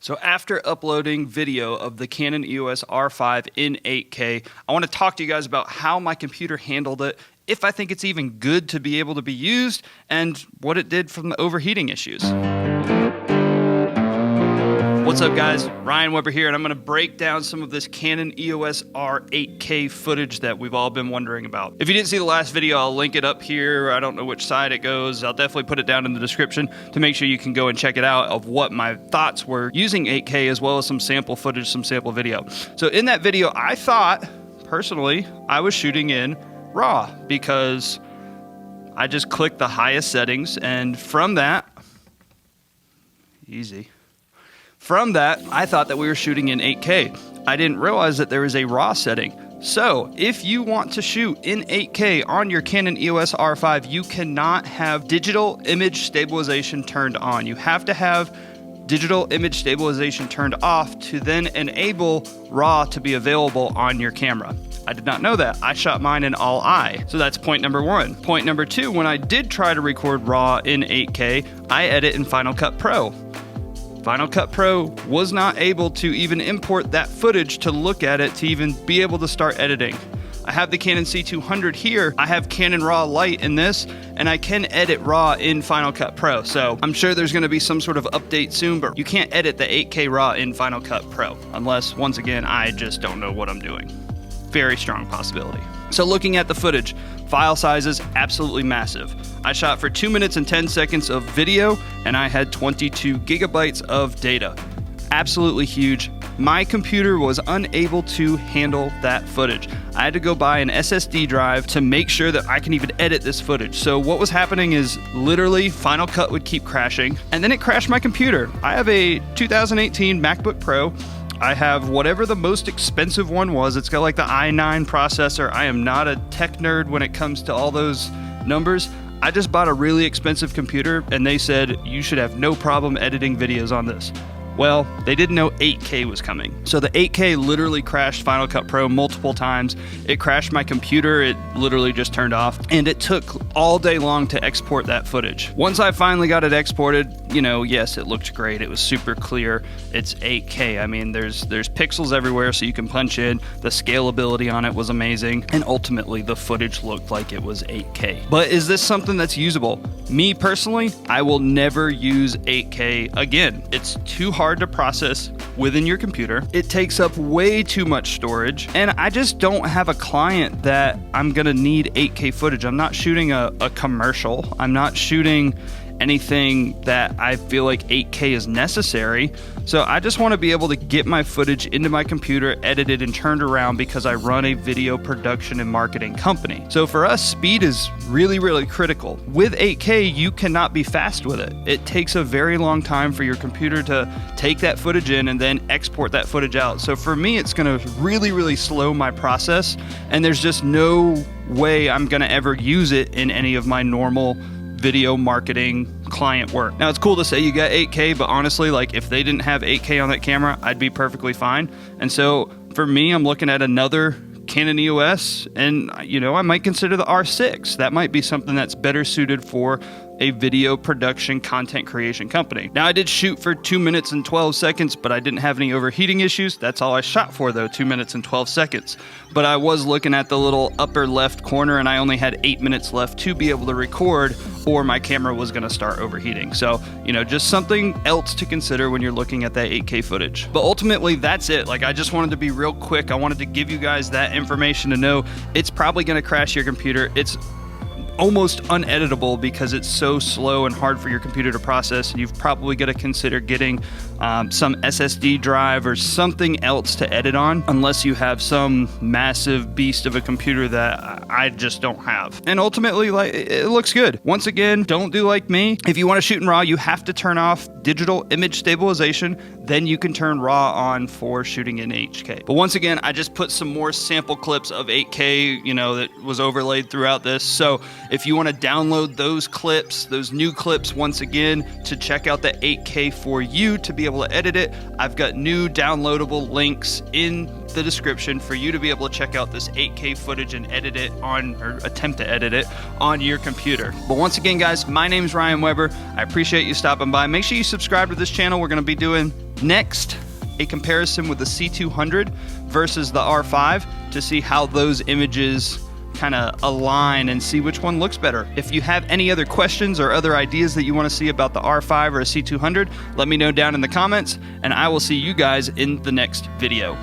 So after uploading video of the Canon EOS R5 in 8K, I want to talk to you guys about how my computer handled it, if I think it's even good to be able to be used, and what it did from the overheating issues. What's up guys, Ryan Weber here, and I'm going to break down some of this Canon EOS R 8K footage that we've all been wondering about. If you didn't see the last video, I'll link it up here. I don't know which side it goes. I'll definitely put it down in the description to make sure you can go and check it out of what my thoughts were using 8K, as well as some sample footage, some sample video. So in that video, I thought, personally, I was shooting in RAW because I just clicked the highest settings, and from that, From that, I thought that we were shooting in 8K. I didn't realize that there is a RAW setting. So, if you want to shoot in 8K on your Canon EOS R5, you cannot have digital image stabilization turned on. You have to have digital image stabilization turned off to then enable RAW to be available on your camera. I did not know that. I shot mine in all I. So that's point number one. Point number two, when I did try to record RAW in 8K, I edit in Final Cut Pro. Final Cut Pro was not able to even import that footage to look at it to even be able to start editing. I have the Canon C200 here. I have Canon RAW Lite in this, and I can edit RAW in Final Cut Pro. So I'm sure there's gonna be some sort of update soon, but you can't edit the 8K RAW in Final Cut Pro, unless, once again, I just don't know what I'm doing. Very strong possibility. So looking at the footage, file size is absolutely massive. I shot for 2 minutes and 10 seconds of video, and I had 22 gigabytes of data. Absolutely huge. My computer was unable to handle that footage. I had to go buy an SSD drive to make sure that I can even edit this footage. So what was happening is literally Final Cut would keep crashing, and then it crashed my computer. I have a 2018 MacBook Pro. I have whatever the most expensive one was. It's got like the i9 processor. I am not a tech nerd when it comes to all those numbers. I just bought a really expensive computer, and they said you should have no problem editing videos on this. Well, they didn't know 8K was coming. So the 8K literally crashed Final Cut Pro multiple times. It crashed my computer. It literally just turned off. And it took all day long to export that footage. Once I finally got it exported, you know, yes, it looked great. It was super clear. It's 8K. I mean, there's pixels everywhere, so you can punch in. The scalability on it was amazing. And ultimately, the footage looked like it was 8K. But is this something that's usable? Me personally, I will never use 8K again. It's too hard to process within your computer. It takes up way too much storage, and I just don't have a client that I'm gonna need 8K footage. I'm not shooting a commercial. I'm not shooting anything that I feel like 8K is necessary. So I just want to be able to get my footage into my computer, edited and turned around, because I run a video production and marketing company. So for us, speed is really, really critical. With 8K, you cannot be fast with it. It takes a very long time for your computer to take that footage in and then export that footage out. So for me, it's going to really, really slow my process, and there's just no way I'm going to ever use it in any of my normal video marketing client work. Now, it's cool to say you got 8K, but honestly, like, if they didn't have 8K on that camera, I'd be perfectly fine. And so for me, I'm looking at another Canon EOS, and you know, I might consider the R6. That might be something that's better suited for a video production content creation company. Now, I did shoot for 2 minutes and 12 seconds, but I didn't have any overheating issues. That's all I shot for though, 2 minutes and 12 seconds. But I was looking at the little upper left corner, and I only had 8 minutes left to be able to record, or my camera was gonna start overheating. So, you know, just something else to consider when you're looking at that 8K footage. But ultimately, that's it. Like, I just wanted to be real quick. I wanted to give you guys that information to know it's probably gonna crash your computer. It's almost uneditable because it's so slow and hard for your computer to process. You've probably got to consider getting some SSD drive or something else to edit on, unless you have some massive beast of a computer that I just don't have. And ultimately, like, it looks good. Once again, don't do like me. If you want to shoot in RAW, you have to turn off digital image stabilization. Then you can turn RAW on for shooting in 8K. But once again, I just put some more sample clips of 8K, you know, that was overlaid throughout this. So if you want to download those clips, those new clips, once again, to check out the 8K for you to be able to edit it, I've got new downloadable links in the description for you to be able to check out this 8K footage and edit it on, or attempt to edit it on your computer. But once again, guys, my name is Ryan Weber. I appreciate you stopping by. Make sure you subscribe to this channel. We're going to be doing Next, a comparison with the C200 versus the R5 to see how those images kind of align and see which one looks better. If you have any other questions or other ideas that you want to see about the R5 or a C200, let me know down in the comments, and I will see you guys in the next video.